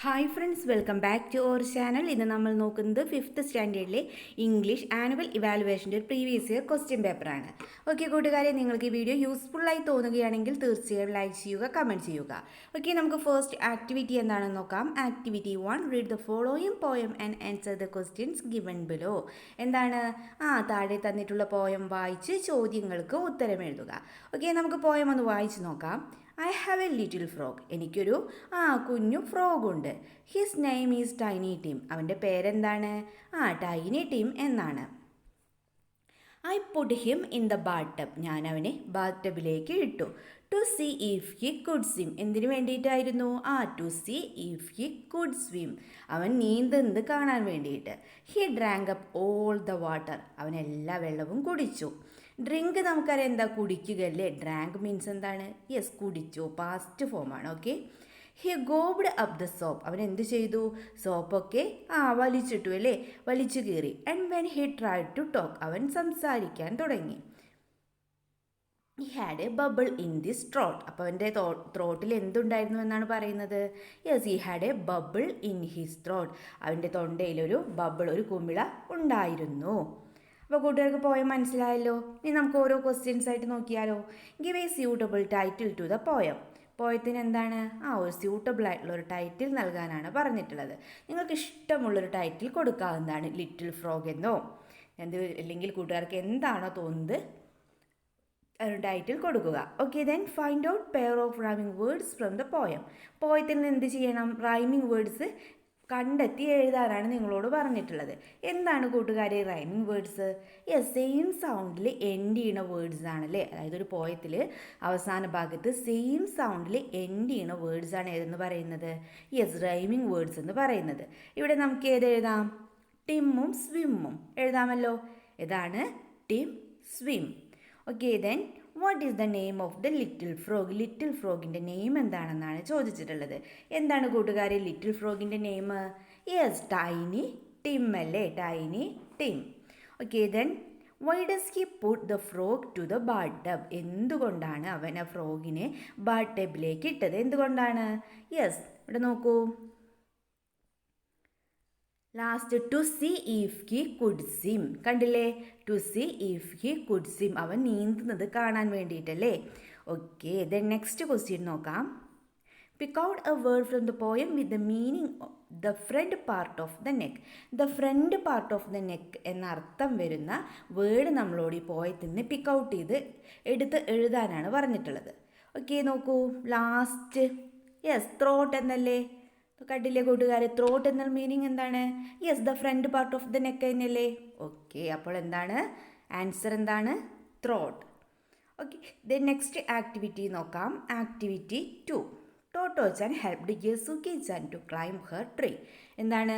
Hi friends, welcome back to our channel. ഇന്ന് നമ്മൾ നോക്കുന്നത് 5th സ്റ്റാൻഡേർഡിലെ ഇംഗ്ലീഷ് ആനുവൽ ഇവാലുവേഷൻ്റെ ഒരു പ്രീവിയസ് ഇയർ ക്വസ്റ്റ്യൻ പേപ്പറാണ്. ഓക്കെ കൂട്ടുകാരെ, നിങ്ങൾക്ക് ഈ വീഡിയോ യൂസ്ഫുള്ളായി തോന്നുകയാണെങ്കിൽ തീർച്ചയായും ലൈക്ക് ചെയ്യുക, കമൻറ്റ് ചെയ്യുക. ഓക്കെ, നമുക്ക് ഫസ്റ്റ് ആക്ടിവിറ്റി എന്താണെന്ന് നോക്കാം. Activity 1, read the following poem and answer the questions given below. എന്താണ്? താഴെ തന്നിട്ടുള്ള പോയം വായിച്ച് ചോദ്യങ്ങൾക്ക് ഉത്തരം എഴുതുക. ഓക്കെ, നമുക്ക് പോയം ഒന്ന് വായിച്ച് നോക്കാം. I have a little frog. എനിക്കൊരു കുഞ്ഞു ഫ്രോഗുണ്ട്. His name is tiny Tim. അവൻ്റെ പേരെന്താണ്? ടൈനി ടിം എന്നാണ്. I put him in the bath tub. ഞാൻ അവനെ ബാത്ത് ടബിലേക്ക് ഇട്ടു. To see if he could swim. എന്തിനു വേണ്ടിയിട്ടായിരുന്നു? To see if he could swim. അവൻ നീന്തുന്നത് കാണാൻ വേണ്ടിയിട്ട്. He drank up all the water. അവൻ എല്ലാ വെള്ളവും കുടിച്ചു. ഡ്രിങ്ക് നമുക്കറിയാം എന്താ? കുടിക്കുകയല്ലേ. ഡ്രാങ്ക് മീൻസ് എന്താണ്? യെസ്, കുടിച്ചു, പാസ്റ്റ് ഫോമാണ്. Okay. He gobbed up the soap. അവൻ എന്ത് ചെയ്തു? സോപ്പൊക്കെ വലിച്ചിട്ടു അല്ലേ, വലിച്ചു കീറി. And when he tried to talk. അവൻ സംസാരിക്കാൻ തുടങ്ങി. He had a bubble in this throat. അപ്പോൾ അവൻ്റെ ത്രോട്ടിൽ എന്തുണ്ടായിരുന്നു എന്നാണ് പറയുന്നത്? Yes, he had a bubble in his throat. അവൻ്റെ തൊണ്ടയിലൊരു ബബിൾ, ഒരു കുമിള ഉണ്ടായിരുന്നു. അപ്പോൾ കൂട്ടുകാർക്ക് പോയം മനസ്സിലായല്ലോ. ഇനി നമുക്ക് ഓരോ ക്വസ്റ്റ്യൻസ് ആയിട്ട് നോക്കിയാലോ. Give a suitable title to the poem. പോയത്തിന് എന്താണ്? ഒരു സ്യൂട്ടബിൾ ആയിട്ടുള്ള ഒരു ടൈറ്റിൽ നൽകാനാണ് പറഞ്ഞിട്ടുള്ളത്. നിങ്ങൾക്ക് ഇഷ്ടമുള്ളൊരു ടൈറ്റിൽ കൊടുക്കാവുന്നതാണ്. ലിറ്റിൽ ഫ്രോഗ് എന്നോ അല്ലെങ്കിൽ കൂട്ടുകാർക്ക് എന്താണോ തോന്നുന്നത് ഒരു ടൈറ്റിൽ കൊടുക്കുക. Okay, then find out pair of rhyming words from the poem. പോയത്തിൽ നിന്ന് എന്ത് ചെയ്യണം? റൈമിംഗ് വേർഡ്സ് കണ്ടെത്തി എഴുതാനാണ് നിങ്ങളോട് പറഞ്ഞിട്ടുള്ളത്. എന്താണ് കൂട്ടുകാരെ റൈമിംഗ് വേർഡ്സ്? യെസ്, സെയിം സൗണ്ടിൽ എൻഡ് ചെയ്യുന്ന വേർഡ്സ് ആണല്ലേ. അതായത് ഒരു പോയത്തിൽ അവസാന ഭാഗത്ത് സെയിം സൗണ്ടിൽ എൻഡ് ചെയ്യുന്ന വേർഡ്സ് ആണ് ഏതെന്ന് പറയുന്നത്? യെസ്, റൈമിംഗ് വേർഡ്സ് എന്ന് പറയുന്നത്. ഇവിടെ നമുക്ക് ഏത് എഴുതാം? ടിമ്മും സ്വിമ്മും എഴുതാമല്ലോ. ഏതാണ്? Tim, swim. Okay, then what is the name of the little frog. Little ഫ്രോഗിൻ്റെ നെയിം എന്താണെന്നാണ് ചോദിച്ചിട്ടുള്ളത്. എന്താണ് കൂട്ടുകാരെ ലിറ്റിൽ ഫ്രോഗിൻ്റെ നെയിം? യെസ്, ടൈനി ടിം അല്ലേ, tiny Tim. Okay, then why does he put the frog to the bath tub. എന്തുകൊണ്ടാണ് അവൻ ആ ഫ്രോഗിനെ ബാത്ത് ടബിലേക്ക് ഇട്ടത്? എന്തുകൊണ്ടാണ്? യെസ്, ഇവിടെ നോക്കൂ. Last to see if he could swim. കണ്ടില്ലേ? To see if he could swim. അവൻ നീന്തുന്നത് കാണാൻ വേണ്ടിയിട്ടല്ലേ. ഓക്കെ, ദെൻ നെക്സ്റ്റ് ക്വസ്റ്റ്യൻ നോക്കാം. Pick out a word from the poem with the meaning the front part of the neck. The front part of the neck എന്ന അർത്ഥം വരുന്ന word നമ്മളോട് ഈ പോയത്തിൽ നിന്ന് പിക്ക് ഔട്ട് ചെയ്ത് എടുത്ത് എഴുതാനാണ് പറഞ്ഞിട്ടുള്ളത്. ഓക്കെ, നോക്കൂ. ലാസ്റ്റ് യെസ്, ത്രോട്ട് എന്നല്ലേ. കണ്ടില്ലേ കൂട്ടുകാരെ? ത്രോട്ട് എന്ന മീനിങ് എന്താണ്? Yes, the front part of the neck എന്നല്ലേ. ഓക്കെ, അപ്പോൾ എന്താണ് ആൻസർ? എന്താണ്? Throat. Okay, then next activity നോക്കാം. Activity 2, Totto chan helped Yasuaki chan to climb her tree. എന്താണ്?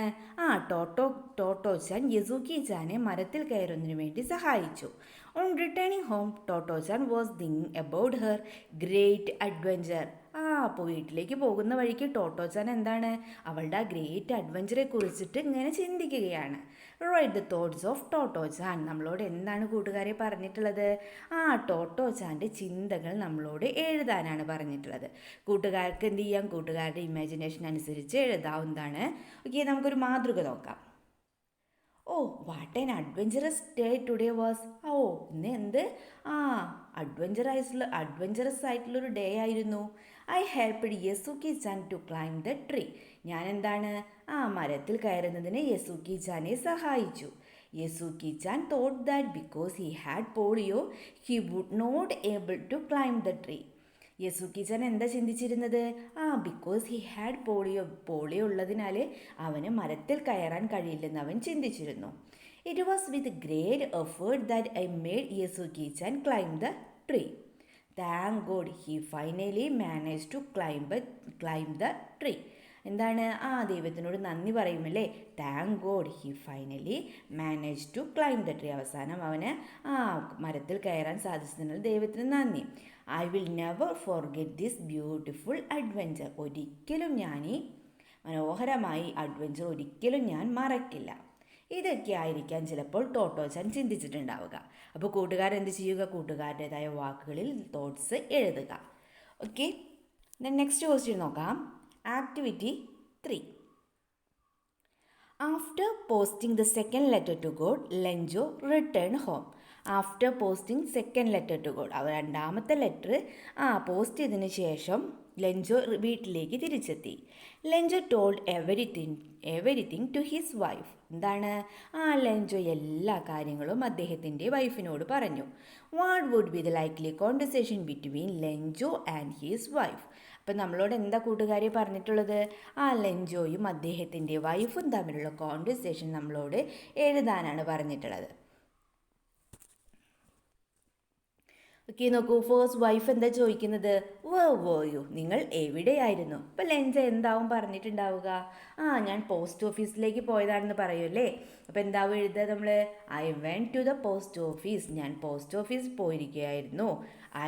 ടോട്ടോച്ചാൻ യെസുക്കി-ചാനെ മരത്തിൽ കയറുന്നതിന് വേണ്ടി സഹായിച്ചു. On returning home Totto chan was thinking about her great adventure. അപ്പോൾ വീട്ടിലേക്ക് പോകുന്ന വഴിക്ക് ടോട്ടോച്ചാൻ എന്താണ്? അവളുടെ ആ ഗ്രേറ്റ് അഡ്വഞ്ചറെ കുറിച്ചിട്ട് ഇങ്ങനെ ചിന്തിക്കുകയാണ്. Write the thoughts of Totto-chan. നമ്മളോട് എന്താണ് കൂട്ടുകാരെ പറഞ്ഞിട്ടുള്ളത്? ടോട്ടോച്ചാൻ്റെ ചിന്തകൾ നമ്മളോട് എഴുതാനാണ് പറഞ്ഞിട്ടുള്ളത്. കൂട്ടുകാർക്ക് എന്ത് ചെയ്യാം? കൂട്ടുകാരുടെ ഇമാജിനേഷൻ അനുസരിച്ച് എഴുതാവുന്നതാണ്. ഓക്കെ, നമുക്കൊരു മാതൃക നോക്കാം. What an adventurous day today was. ഇന്ന് എന്ത് അഡ്വഞ്ചറസ് ആയിട്ടുള്ളൊരു ഡേ ആയിരുന്നു. I helped Yasuaki chan to climb the tree. ഞാൻ എന്താണ്? മരത്തിൽ കയറുന്നതിന് യെസുക്കി-ചാനെ സഹായിച്ചു. Yasuaki chan thought that because he had polio he would not able to climb the tree. Yasuaki chan എന്താ ചിന്തിച്ചിരുന്നത്? ബിക്കോസ് ഹി ഹാഡ് പോളിയോ ഉള്ളതിനാൽ അവന് മരത്തിൽ കയറാൻ കഴിയില്ലെന്ന് അവൻ ചിന്തിച്ചിരുന്നു. It was with great effort that I made Yasuaki chan climb the tree. Thank God he finally manage to climb the tree. എന്താണ്? ദൈവത്തിനോട് നന്ദി പറയുമല്ലേ. Thank God he finally manage to climb the tree. അവസാനം അവന് മരത്തിൽ കയറാൻ സാധിച്ചതിനാൽ ദൈവത്തിന് നന്ദി. I will never forget this beautiful adventure. ഒരിക്കലും ഞാൻ ഈ മനോഹരമായി അഡ്വഞ്ചർ ഒരിക്കലും ഞാൻ മറക്കില്ല. ഇതൊക്കെ ആയിരിക്കാം ചിലപ്പോൾ ടോട്ടോച്ചാൻ ചിന്തിച്ചിട്ടുണ്ടാവുക. അപ്പോൾ കൂട്ടുകാരെന്ത് ചെയ്യുക? കൂട്ടുകാരുടേതായ വാക്കുകളിൽ തോട്ട്സ് എഴുതുക. ഓക്കെ, നെക്സ്റ്റ് ക്വസ്റ്റ്യൻ നോക്കാം. Activity 3, After posting the second letter to God, Lenjo returned home. After posting second letter to God, അവർ രണ്ടാമത്തെ ലെറ്റർ പോസ്റ്റ് ചെയ്തതിന് ശേഷം ലെഞ്ചോ വീട്ടിലേക്ക് തിരിച്ചെത്തി. Lencho told everything to his wife. എന്താണ് ലെഞ്ചോ എല്ലാ കാര്യങ്ങളും അദ്ദേഹത്തിൻ്റെ വൈഫിനോട് പറഞ്ഞു. What would be the likely conversation between Lencho and his wife. അപ്പം നമ്മളോട് എന്താ കൂട്ടുകാരി പറഞ്ഞിട്ടുള്ളത്? ലെഞ്ചോയും അദ്ദേഹത്തിൻ്റെ വൈഫും തമ്മിലുള്ള കോൺവെർസേഷൻ നമ്മളോട് എഴുതാനാണ് പറഞ്ഞിട്ടുള്ളത്. ഓക്കെ, നോക്കൂ. ഫേസ്റ്റ് വൈഫ് എന്താ ചോദിക്കുന്നത്? വേർവേയു, നിങ്ങൾ എവിടെയായിരുന്നു? ഇപ്പം ലെഞ്ച എന്താവും പറഞ്ഞിട്ടുണ്ടാവുക? ഞാൻ പോസ്റ്റ് ഓഫീസിലേക്ക് പോയതാണെന്ന് പറയുമല്ലേ. അപ്പോൾ എന്താവും എഴുതുക നമ്മൾ? I went to the post office. ഞാൻ പോസ്റ്റ് ഓഫീസ് പോയിരിക്കുകയായിരുന്നു.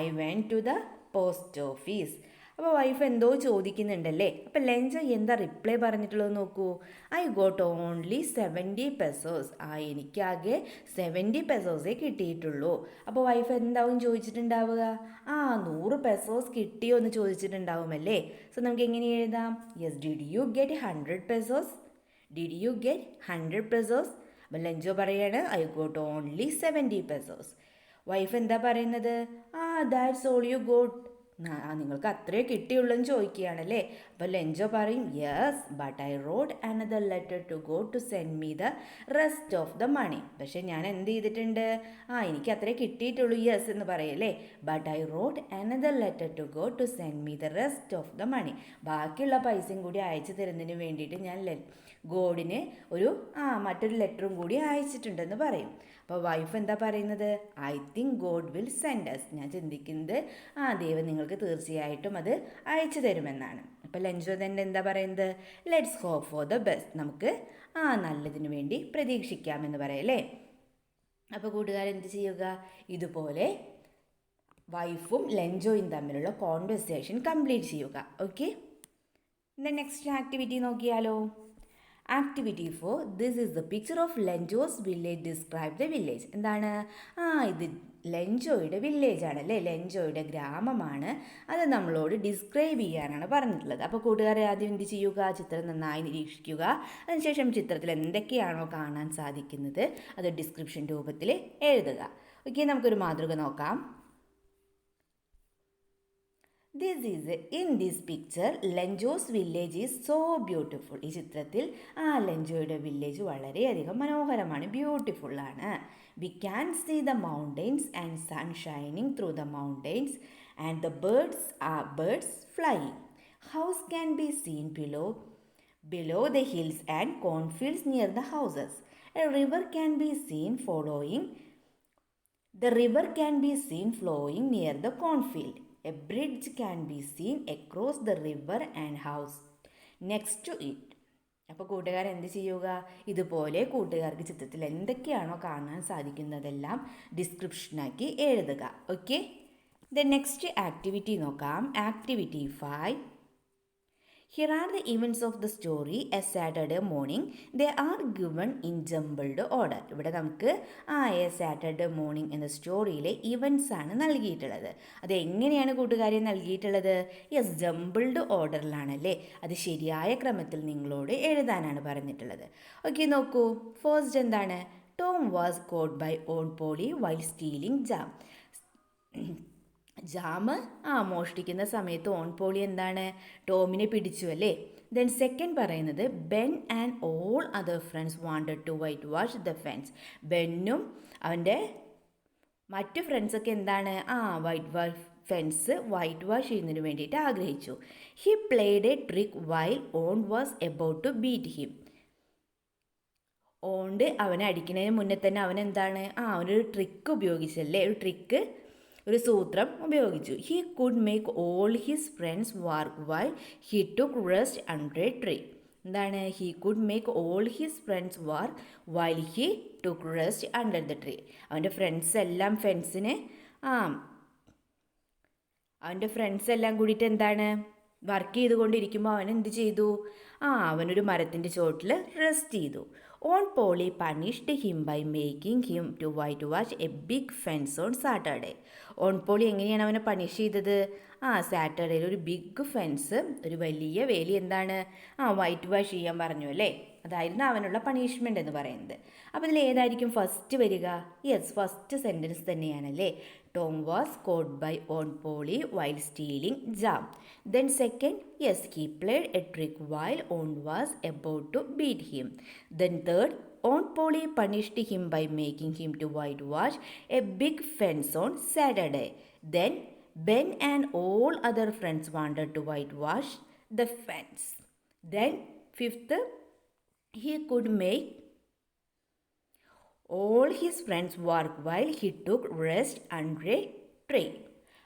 I went to the post office. അപ്പോൾ വൈഫ് എന്തോ ചോദിക്കുന്നുണ്ടല്ലേ. അപ്പോൾ ലെഞ്ച എന്താ റിപ്ലൈ പറഞ്ഞിട്ടുള്ളത് നോക്കൂ. I got only 70 pesos. എനിക്കാകെ 70 പെസോസേ കിട്ടിയിട്ടുള്ളൂ. അപ്പോൾ വൈഫ് എന്താവും ചോദിച്ചിട്ടുണ്ടാവുക? 100 പെസോസ് കിട്ടിയോ എന്ന് ചോദിച്ചിട്ടുണ്ടാവുമല്ലേ. സോ നമുക്ക് എങ്ങനെ എഴുതാം? Yes, did you get 100 pesos? Did you get 100 pesos? അപ്പോൾ ലെഞ്ചോ പറയാണ് I got only 70 pesos. Wife എന്താ പറയുന്നത്? That's all you got. നിങ്ങൾക്ക് അത്രേ കിട്ടിയുള്ളൂ എന്ന് ചോദിക്കുകയാണല്ലേ. അപ്പോൾ ലെഞ്ചോ പറയും yes, but I wrote another letter to go to send me the rest of the money. പക്ഷേ ഞാൻ എന്ത് ചെയ്തിട്ടുണ്ട്? എനിക്ക് അത്രേ കിട്ടിയിട്ടുള്ളൂ യെസ് എന്ന് പറയല്ലേ. But I wrote another letter to go to send me the rest of the money. ബാക്കിയുള്ള പൈസയും കൂടി അയച്ചു തരുന്നതിന് വേണ്ടിയിട്ട് ഞാൻ ഗോഡിന് മറ്റൊരു ലെറ്ററും കൂടി അയച്ചിട്ടുണ്ടെന്ന് പറയും. അപ്പോൾ വൈഫ് എന്താ പറയുന്നത്? I think God will send us. ഞാൻ ചിന്തിക്കുന്നത് ദൈവം നിങ്ങൾക്ക് തീർച്ചയായിട്ടും അത് അയച്ചു തരുമെന്നാണ്. അപ്പോൾ ലെഞ്ചോ തന്നെ എന്താ പറയുന്നത്? Let's hope for the best. നമുക്ക് നല്ലതിനു വേണ്ടി പ്രതീക്ഷിക്കാമെന്ന് പറയല്ലേ. അപ്പോൾ കൂട്ടുകാരെന്ത് ചെയ്യുക? ഇതുപോലെ വൈഫും ലെഞ്ചോയും തമ്മിലുള്ള കോൺവെർസേഷൻ കംപ്ലീറ്റ് ചെയ്യുക. ഓക്കെ, നെക്സ്റ്റ് ആക്ടിവിറ്റി നോക്കിയാലോ. Activity 4, this is the picture of Lencho's village, describe the village. എന്താണ്? ഇത് ലെഞ്ചോയുടെ വില്ലേജ് ആണല്ലേ, ലെഞ്ചോയുടെ ഗ്രാമമാണ്. അത് നമ്മളോട് ഡിസ്ക്രൈബ് ചെയ്യാനാണ് പറഞ്ഞിട്ടുള്ളത്. അപ്പോൾ കൂട്ടുകാരെ ആദ്യം എന്ത് ചെയ്യുക? ചിത്രം നന്നായി നിരീക്ഷിക്കുക. അതിനുശേഷം ചിത്രത്തിൽ എന്തൊക്കെയാണോ കാണാൻ സാധിക്കുന്നത് അത് ഡിസ്ക്രിപ്ഷൻ രൂപത്തിൽ എഴുതുക. ഓക്കെ, നമുക്കൊരു മാതൃക നോക്കാം. In this picture, Lenjo's village is so beautiful. ഈ ചിത്രത്തിൽ ലെഞ്ചോയുടെ വില്ലേജ് വളരെയധികം മനോഹരമാണ്, ബ്യൂട്ടിഫുൾ ആണ്. We can see the mountains and sun shining through the mountains and the birds flying. House can be seen below the hills and cornfields near the houses. A river can be seen flowing near the cornfield. A bridge can be seen across the river and house next to it. അപ്പോൾ കൂട്ടുകാർ എന്ത് ചെയ്യുക? ഇതുപോലെ കൂട്ടുകാർക്ക് ചിത്രത്തിൽ എന്തൊക്കെയാണോ കാണാൻ സാധിക്കുന്നതെല്ലാം ഡിസ്ക്രിപ്ഷനാക്കി എഴുതുക. ഓക്കെ, നെക്സ്റ്റ് ആക്ടിവിറ്റി നോക്കാം. Activity 5. Here are the events of the story a Saturday morning. They are given in jumbled order. ഇവിടെ നമുക്ക് എ സാറ്റർഡേ മോർണിംഗ് എന്ന സ്റ്റോറിയിലെ ഇവൻറ്റ്സ് ആണ് നൽകിയിട്ടുള്ളത്. അത് എങ്ങനെയാണ് കൂട്ടുകാരെ നൽകിയിട്ടുള്ളത്? യെസ്, ജംബിൾഡ് ഓർഡറിലാണല്ലേ. അത് ശരിയായ ക്രമത്തിൽ നിങ്ങളോട് എഴുതാനാണ് പറഞ്ഞിട്ടുള്ളത്. ഓക്കെ, നോക്കൂ. ഫസ്റ്റ് എന്താണ്? Tom was caught by on Polly while stealing jam. Jam മോഷ്ടിക്കുന്ന സമയത്ത് ഓൺപോളി എന്താണ്? ടോമിനെ പിടിച്ചു അല്ലേ. ദെൻ സെക്കൻഡ് പറയുന്നത് Ben and all other friends wanted to white wash the fence. ബെന്നും അവൻ്റെ മറ്റു ഫ്രണ്ട്സൊക്കെ എന്താണ്? ഫെൻസ് വൈറ്റ് വാഷ് ചെയ്യുന്നതിന് വേണ്ടിയിട്ട് ആഗ്രഹിച്ചു. He played a trick while on was about to beat him. Aunt അവനെ അടിക്കുന്നതിന് മുന്നേ തന്നെ അവൻ എന്താണ്? അവനൊരു ട്രിക്ക് ഉപയോഗിച്ചല്ലേ, ഒരു സൂത്രം ഉപയോഗിച്ചു. He could make all his friends work while he took rest under a tree. എന്താണ്? He could make all his friends work while he took rest under the tree. അവൻ്റെ ഫ്രണ്ട്സ് എല്ലാം കൂടിയിട്ട് എന്താണ്? വർക്ക് ചെയ്തുകൊണ്ടിരിക്കുമ്പോൾ അവൻ എന്ത് ചെയ്തു? അവനൊരു മരത്തിൻ്റെ ചോട്ടിൽ റെസ്റ്റ് ചെയ്തു. Aunt Polly punished him by making him to white wash a big fence on Saturday. Aunt Polly എങ്ങനെയാണ് അവനെ പണിഷ് ചെയ്തത്? സാറ്റർഡേയിൽ ഒരു ബിഗ് ഫെൻസ്, ഒരു വലിയ വേലി എന്താണ്? വൈറ്റ് വാഷ് ചെയ്യാൻ പറഞ്ഞു അല്ലേ. അതായിരുന്നു അവനുള്ള പണിഷ്മെൻ്റ് എന്ന് പറയുന്നത്. അപ്പോൾ ഇതിൽ ഏതായിരിക്കും ഫസ്റ്റ് വരിക? യെസ്, ഫസ്റ്റ് സെൻറ്റൻസ് തന്നെയാണല്ലേ. Tom was caught by on Polly while stealing jam. Then second, yes, he played a trick while on was about to beat him. Then third, Aunt Polly punished him by making him to whitewash a big fence on Saturday. Then Ben and all other friends wanted to whitewash the fence. Then fifth, he could make all his friends work while he took rest under a tree.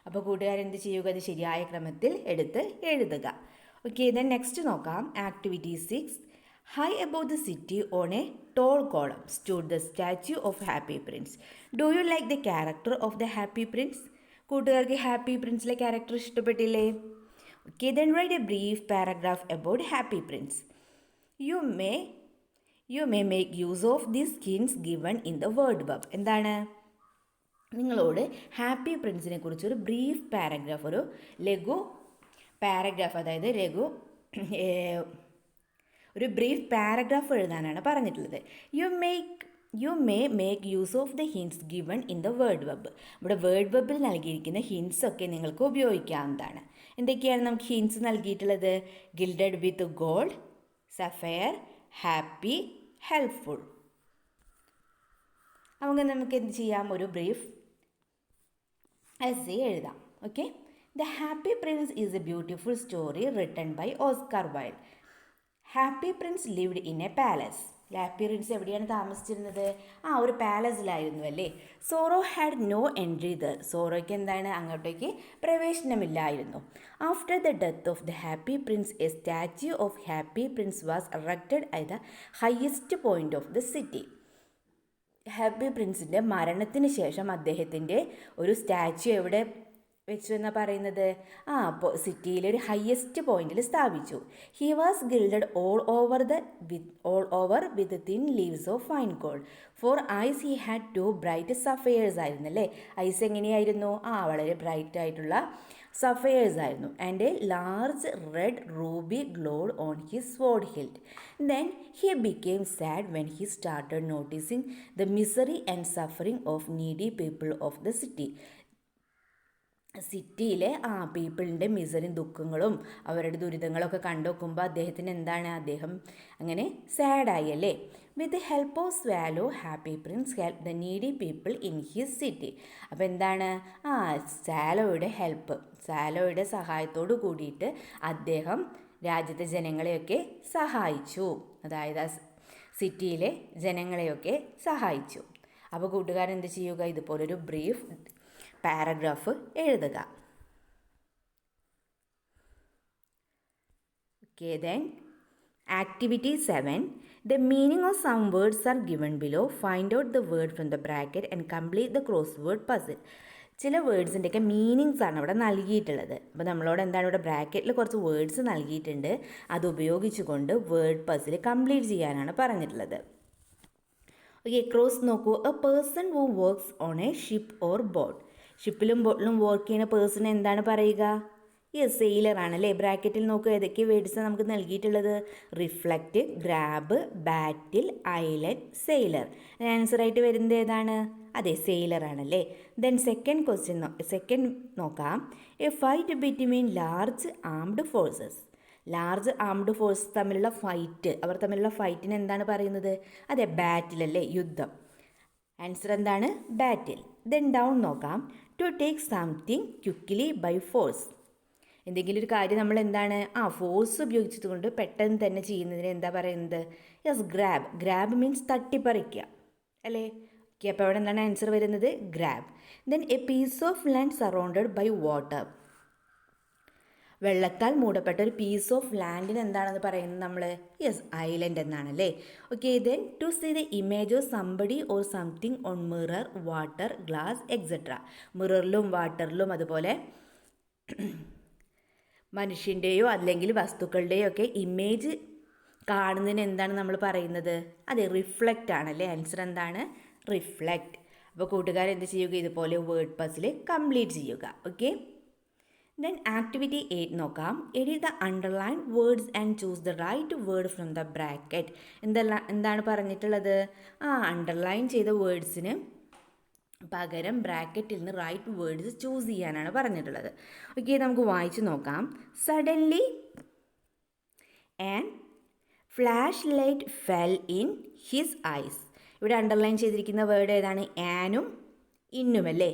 അപ്പോൾ കൂട്ടുകാരെന്ത് ചെയ്യുക? അത് ശരിയായ ക്രമത്തിൽ എടുത്ത് എഴുതുക. Okay, then next നോക്കാം. Activity 6. High above the city on a tall column stood the statue of Happy Prince. Do you like the character of the Happy Prince? കൂട്ടുകാർക്ക് happy പ്രിൻസിലെ ക്യാരക്ടർ ഇഷ്ടപ്പെട്ടില്ലേ? Okay, then write a brief paragraph about Happy Prince. You may make use of these hints given in the word verb. എന്താണ്? നിങ്ങളോട് happy പ്രിൻസിനെ കുറിച്ച് ഒരു brief paragraph, ഒരു ലഘു paragraph, അതായത് ഒരു ബ്രീഫ് പാരഗ്രാഫ് എഴുതാനാണ് പറഞ്ഞിട്ടുള്ളത്. You may make use of the hints given in the word web. ഇവിടെ വേർഡ് വെബിൽ നൽകിയിരിക്കുന്ന ഹിൻസ് ഒക്കെ നിങ്ങൾക്ക് ഉപയോഗിക്കാവുന്നതാണ്. എന്തൊക്കെയാണ് നമുക്ക് ഹിൻസ് നൽകിയിട്ടുള്ളത്? Gilded with gold, sapphire, happy, helpful. നമുക്ക് എന്ത് ചെയ്യാം? ഒരു ബ്രീഫ് എസ്സേ എഴുതാം. Okay, the happy Prince is a beautiful story written by Oscar Wilde. Happy Prince lived in a palace. Happy Prince എവിടെയാണ് താമസിച്ചിരുന്നത്? ഒരു പാലസിലായിരുന്നു അല്ലേ. Sorrow had no entry there. സോറോയ്ക്ക് എന്താണ്? അങ്ങോട്ടേക്ക് പ്രവേശനമില്ലായിരുന്നു. After the death of the happy prince a statue of happy prince was erected at the highest point of the city. Happy പ്രിൻസിൻ്റെ മരണത്തിന് ശേഷം അദ്ദേഹത്തിൻ്റെ ഒരു സ്റ്റാച്യു എവിടെ വെച്ചു എന്നാണ് പറയുന്നത്? സിറ്റിയിലെ ഒരു ഹയസ്റ്റ് പോയിന്റിൽ സ്ഥാപിച്ചു. He was gilded all over with thin leaves of fine gold. For eyes he had 2 bright sapphires ആയിരുന്നു അല്ലേ. ഐസ് എങ്ങനെയായിരുന്നു? വളരെ ബ്രൈറ്റ് ആയിട്ടുള്ള സഫയേഴ്സ് ആയിരുന്നു. And a large red ruby glowed on his sword hilt. Then he became sad when he started noticing the misery and suffering of needy people of the city. സിറ്റിയിലെ പീപ്പിളിൻ്റെ മിസറിയും ദുഃഖങ്ങളും അവരുടെ ദുരിതങ്ങളൊക്കെ കണ്ടു നോക്കുമ്പോൾ അദ്ദേഹത്തിന് എന്താണ്? അദ്ദേഹം അങ്ങനെ സാഡായി അല്ലേ. With help of swallow happy Prince help the needy people in his city. അപ്പോൾ എന്താണ്? സാലോയുടെ സഹായത്തോടു കൂടിയിട്ട് അദ്ദേഹം രാജ്യത്തെ ജനങ്ങളെയൊക്കെ സഹായിച്ചു. അതായത് സിറ്റിയിലെ ജനങ്ങളെയൊക്കെ സഹായിച്ചു. അപ്പോൾ കൂട്ടുകാരൻ എന്ത് ചെയ്യുക? ഇതുപോലൊരു ബ്രീഫ് പാരഗ്രാഫ് എഴുതുക. Okay, then activity 7. The meaning of some words are given below. Find out the word from the bracket and complete the crossword puzzle. ചില വേർഡ്സിൻ്റെയൊക്കെ മീനിങ്സ് ആണ് ഇവിടെ നൽകിയിട്ടുള്ളത്. അപ്പോൾ നമ്മളോട് എന്താണ്? ഇവിടെ ബ്രാക്കറ്റിൽ കുറച്ച് വേർഡ്സ് നൽകിയിട്ടുണ്ട്. അത് ഉപയോഗിച്ചുകൊണ്ട് വേർഡ് പസിൽ കംപ്ലീറ്റ് ചെയ്യാനാണ് പറഞ്ഞിട്ടുള്ളത്. ഓക്കെ, ക്രോസ് നോക്കൂ. A person who works on a ship or boat. ഷിപ്പിലും ബോട്ടിലും വർക്ക് ചെയ്യുന്ന പേഴ്സൺ എന്താണ് പറയുക? യെസ്, സെയിലർ ആണല്ലേ. ബ്രാക്കറ്റിൽ നോക്കുക, ഏതൊക്കെ വേർഡ്സാണ് നമുക്ക് നൽകിയിട്ടുള്ളത്? റിഫ്ലക്റ്റ്, ഗ്രാബ്, ബാറ്റിൽ, ഐലൻഡ്, സെയിലർ. ആൻസർ ആയിട്ട് വരുന്നത് ഏതാണ്? അതെ, സെയിലർ ആണല്ലേ. ദെൻ സെക്കൻഡ് നോക്കാം. A fight between large armed forces. Large armed forces തമ്മിലുള്ള അവർ തമ്മിലുള്ള ഫൈറ്റിന് എന്താണ് പറയുന്നത്? അതെ, ബാറ്റിലല്ലേ, യുദ്ധം. ആൻസർ എന്താണ്? ബാറ്റിൽ. ദെൻ ഡൗൺ നോക്കാം. To take something quickly by force. എന്തെങ്കിലും ഒരു കാര്യം നമ്മൾ എന്താണ് ഫോഴ്സ് ഉപയോഗിച്ചതുകൊണ്ട് പെട്ടെന്ന് തന്നെ ചെയ്യുന്നതിന് എന്താ പറയുന്നത്? Yes, grab. ഗ്രാബ് മീൻസ് തട്ടിപ്പറിക്കുക അല്ലേ. ഓക്കെ, അപ്പോൾ അവിടെ എന്താണ് ആൻസർ വരുന്നത്? Grab. Then a piece of land surrounded by water. വെള്ളത്താൽ മൂടപ്പെട്ട ഒരു പീസ് ഓഫ് ലാൻഡിന് എന്താണെന്ന് പറയുന്നത് നമ്മൾ? യെസ്, ഐലൻഡ് എന്നാണല്ലേ. Okay, then to see the image of somebody or something on mirror, water, glass, etcetera. മിററിലും വാട്ടറിലും അതുപോലെ മനുഷ്യൻ്റെയോ അല്ലെങ്കിൽ വസ്തുക്കളുടെയോ ഒക്കെ ഇമേജ് കാണുന്നതിന് എന്താണ് നമ്മൾ പറയുന്നത്? അതെ, റിഫ്ലക്റ്റ് ആണല്ലേ. ആൻസർ എന്താണ്? റിഫ്ലക്റ്റ്. അപ്പോൾ കൂട്ടുകാർ എന്ത് ചെയ്യുക? ഇതുപോലെ വേർഡ് പസിൽ കംപ്ലീറ്റ് ചെയ്യുക. ഓക്കെ, ദെൻ ആക്ടിവിറ്റി 8 നോക്കാം. Edit the underline words and choose the right word from the bracket. എന്താണ് പറഞ്ഞിട്ടുള്ളത്? അണ്ടർലൈൻ ചെയ്ത വേർഡ്സിന് പകരം ബ്രാക്കറ്റിൽ നിന്ന് റൈറ്റ് വേർഡ്സ് ചൂസ് ചെയ്യാനാണ് പറഞ്ഞിട്ടുള്ളത്. ഓക്കെ, നമുക്ക് വായിച്ച് നോക്കാം. Suddenly and flash light fell in his eyes. ഇവിടെ അണ്ടർലൈൻ ചെയ്തിരിക്കുന്ന വേർഡ് ഏതാണ്? ആനും ഇന്നും അല്ലേ?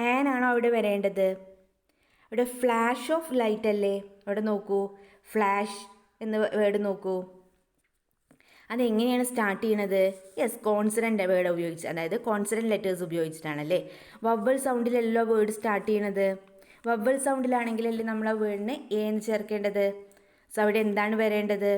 ആനാണോ അവിടെ വരേണ്ടത്? ഇവിടെ ഫ്ലാഷ് ഓഫ് ലൈറ്റ് അല്ലേ? അവിടെ നോക്കൂ, ഫ്ലാഷ് എന്ന വേർഡ് നോക്കൂ. അതെങ്ങനെയാണ് സ്റ്റാർട്ട് ചെയ്യണത്? യെസ്, കോൺസണൻ്റ് വേർഡ് ഉപയോഗിച്ച്, അതായത് കോൺസണൻ്റ് ലെറ്റേഴ്സ് ഉപയോഗിച്ചിട്ടാണല്ലേ. വവ്വൽ സൗണ്ടിലല്ലോ വേർഡ് സ്റ്റാർട്ട് ചെയ്യണത്. വവ്വൽ സൗണ്ടിലാണെങ്കിലല്ലേ നമ്മൾ ആ വേർഡിന് എന്ന് ചേർക്കേണ്ടത്. സോ അവിടെ എന്താണ് വരേണ്ടത്?